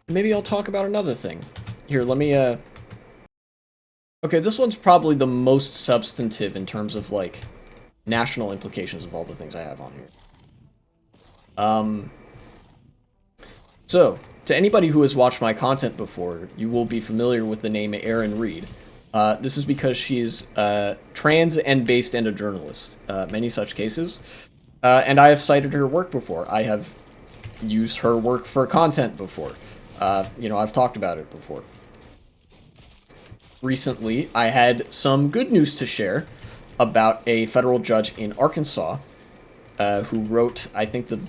Maybe I'll talk about another thing. Here, let me, Okay, this one's probably the most substantive in terms of, like, national implications of all the things I have on here. So, to anybody who has watched my content before, you will be familiar with the name Erin Reed. This is because she is trans and based and a journalist. Many such cases. And I have cited her work before. I have used her work for content before. I've talked about it before. Recently, I had some good news to share about a federal judge in Arkansas who wrote, I think, the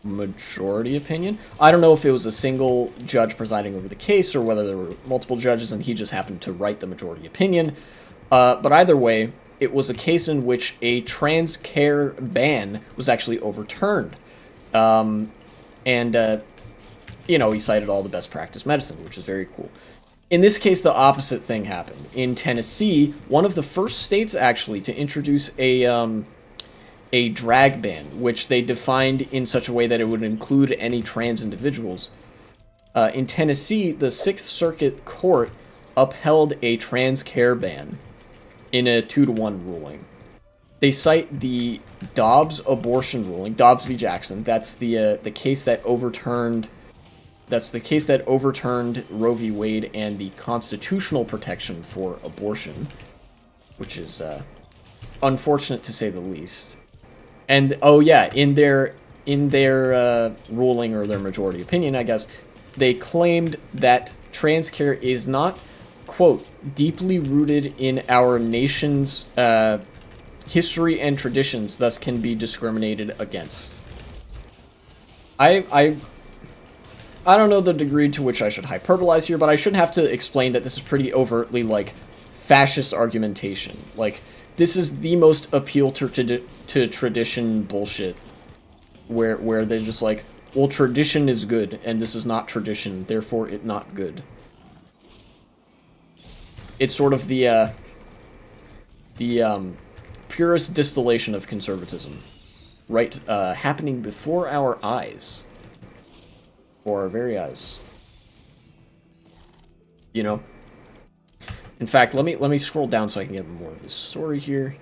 majority opinion. I don't know if it was a single judge presiding over the case or whether there were multiple judges and he just happened to write the majority opinion. But either way, it was a case in which a trans care ban was actually overturned. He cited all the best practice medicine, which is very cool. In this case, the opposite thing happened. In Tennessee, one of the first states actually to introduce a drag ban, which they defined in such a way that it would include any trans individuals. In Tennessee, the Sixth Circuit Court upheld a trans care ban in a 2-to-1 ruling. They cite the Dobbs abortion ruling, Dobbs v. Jackson. That's the case that overturned. That's the case that overturned Roe v. Wade and the constitutional protection for abortion, which is unfortunate to say the least. And oh yeah, in their ruling or their majority opinion, I guess, they claimed that trans care is not, quote, deeply rooted in our nation's history and traditions, thus can be discriminated against. I don't know the degree to which I should hyperbolize here, but I shouldn't have to explain that this is pretty overtly, like, fascist argumentation. Like, this is the most appeal to tradition bullshit, where they're just like, well, tradition is good, and this is not tradition, therefore it not good. It's sort of the purest distillation of conservatism, right? Happening before our eyes. Or our very eyes. You know? In fact, let me scroll down so I can get more of this story here.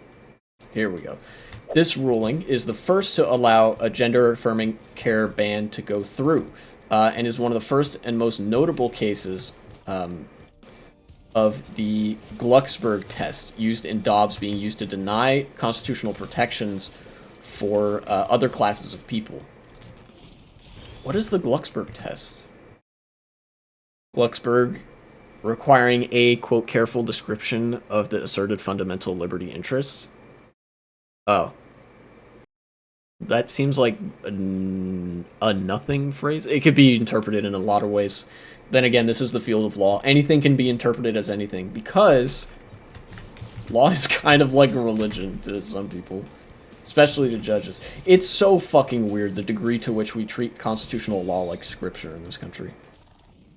Here we go. This ruling is the first to allow a gender-affirming care ban to go through, and is one of the first and most notable cases of the Glucksberg test used in Dobbs being used to deny constitutional protections for other classes of people. What is the Glucksberg test? Glucksberg requiring a, quote, careful description of the asserted fundamental liberty interests. Oh. That seems like a nothing phrase. It could be interpreted in a lot of ways. Then again, this is the field of law. Anything can be interpreted as anything, because law is kind of like a religion to some people. Especially to judges. It's so fucking weird, the degree to which we treat constitutional law like scripture in this country.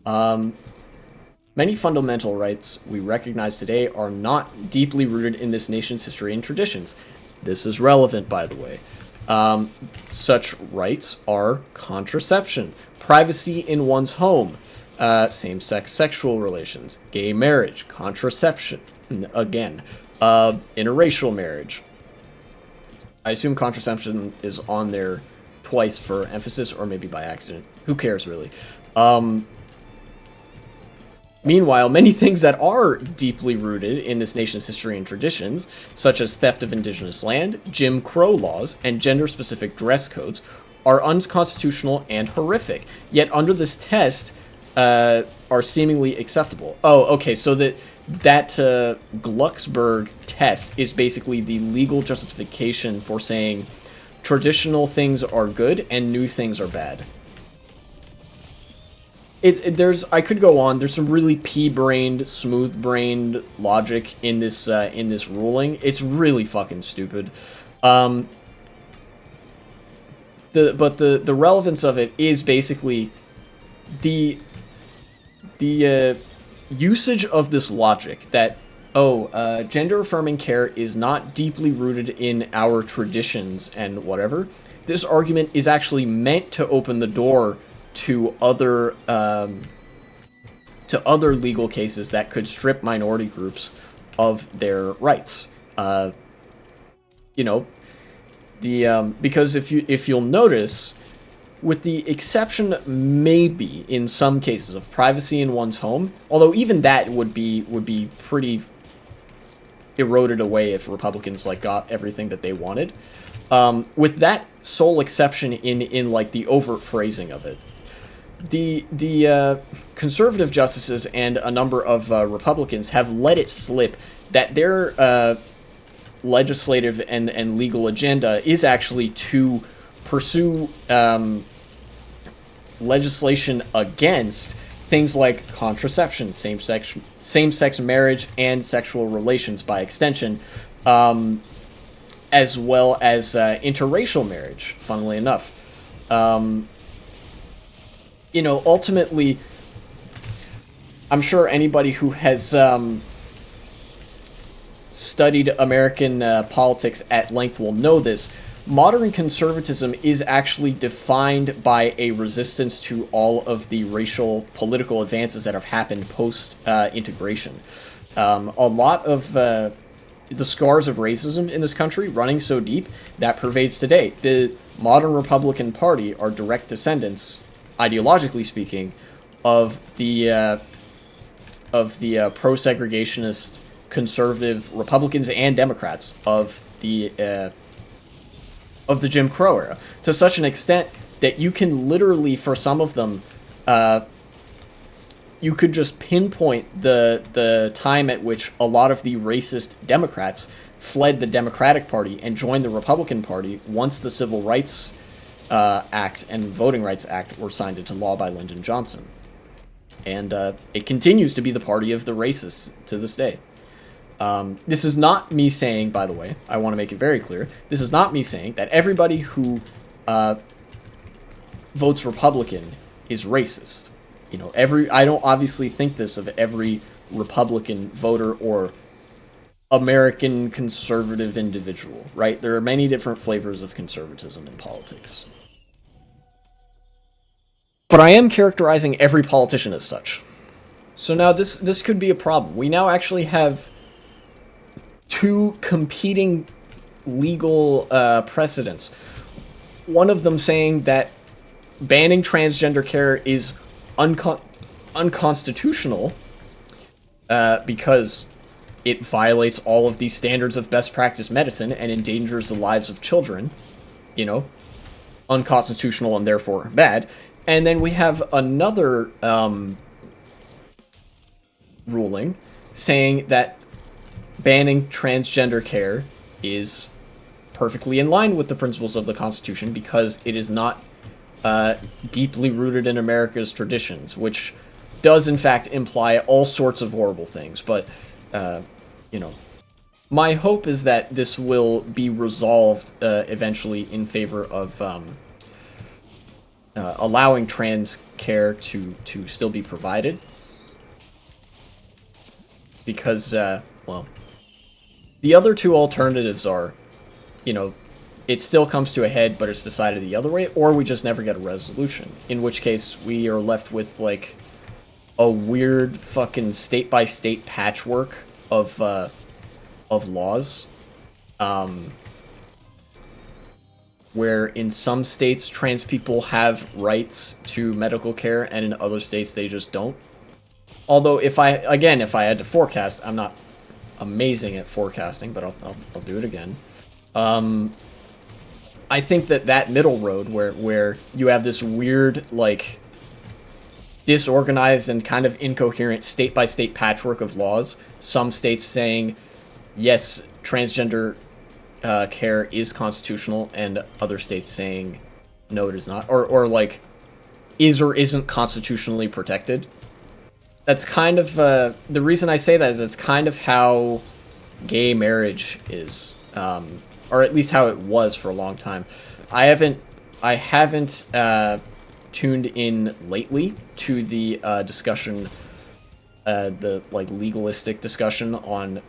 Many fundamental rights we recognize today are not deeply rooted in this nation's history and traditions. This is relevant, by the way. Such rights are contraception, privacy in one's home, same-sex sexual relations, gay marriage, contraception, again, interracial marriage. I assume contraception is on there twice for emphasis, or maybe by accident. Who cares, really? Meanwhile, many things that are deeply rooted in this nation's history and traditions, such as theft of indigenous land, Jim Crow laws, and gender-specific dress codes, are unconstitutional and horrific, yet under this test, are seemingly acceptable. Oh, okay, so that Glucksberg test is basically the legal justification for saying traditional things are good and new things are bad. I could go on. There's some really pea-brained, smooth-brained logic in this ruling. It's really fucking stupid. But the relevance of it is basically the usage of this logic that, gender-affirming care is not deeply rooted in our traditions and whatever. This argument is actually meant to open the door to other to other legal cases that could strip minority groups of their rights. You know, because if you'll notice, with the exception maybe in some cases of privacy in one's home, although even that would be pretty eroded away if Republicans like got everything that they wanted. With that sole exception in like the overt phrasing of it, the conservative justices and a number of Republicans have let it slip that their legislative and legal agenda is actually to pursue legislation against things like contraception, same-sex marriage, and sexual relations by extension, as well as interracial marriage, funnily enough. Ultimately, I'm sure anybody who has studied American politics at length will know this. Modern conservatism is actually defined by a resistance to all of the racial political advances that have happened post-integration. A lot of the scars of racism in this country running so deep that pervades today. The modern Republican Party are direct descendants, ideologically speaking, of the pro-segregationist conservative Republicans and Democrats of the Jim Crow era, to such an extent that you can literally, for some of them, you could just pinpoint the time at which a lot of the racist Democrats fled the Democratic Party and joined the Republican Party once the Civil Rights Act and Voting Rights Act were signed into law by Lyndon Johnson. And it continues to be the party of the racists to this day. This is not me saying, by the way, I want to make it very clear, this is not me saying that everybody who votes Republican is racist. I don't obviously think this of every Republican voter or American conservative individual, right? There are many different flavors of conservatism in politics. But I am characterizing every politician as such. So now this could be a problem. We now actually have two competing legal precedents. One of them saying that banning transgender care is unconstitutional because it violates all of these standards of best practice medicine and endangers the lives of children. Unconstitutional and therefore bad. And then we have another ruling saying that banning transgender care is perfectly in line with the principles of the Constitution because it is not deeply rooted in America's traditions, which does in fact imply all sorts of horrible things. But, my hope is that this will be resolved eventually in favor of allowing trans care to still be provided. Because, the other two alternatives are, it still comes to a head, but it's decided the other way, or we just never get a resolution. In which case, we are left with, like, a weird fucking state-by-state patchwork of laws. Where in some states, trans people have rights to medical care, and in other states, they just don't. Although, if I had to forecast, I'm not amazing at forecasting, but I'll do it again. I think that middle road where you have this weird, like, disorganized and kind of incoherent state-by-state patchwork of laws, some states saying, yes, transgender care is constitutional, and other states saying, no, it is not, or like, is or isn't constitutionally protected. That's kind of, the reason I say that is it's kind of how gay marriage is, or at least how it was for a long time. I haven't tuned in lately to the discussion, the, like, legalistic discussion on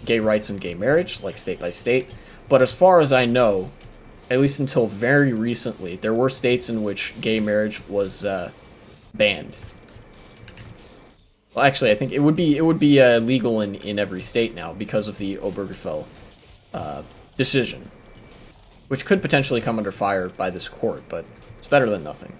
gay rights and gay marriage, like, state by state. But as far as I know, at least until very recently, there were states in which gay marriage was banned. Well, actually, I think it would be legal in every state now because of the Obergefell decision, which could potentially come under fire by this court, but it's better than nothing.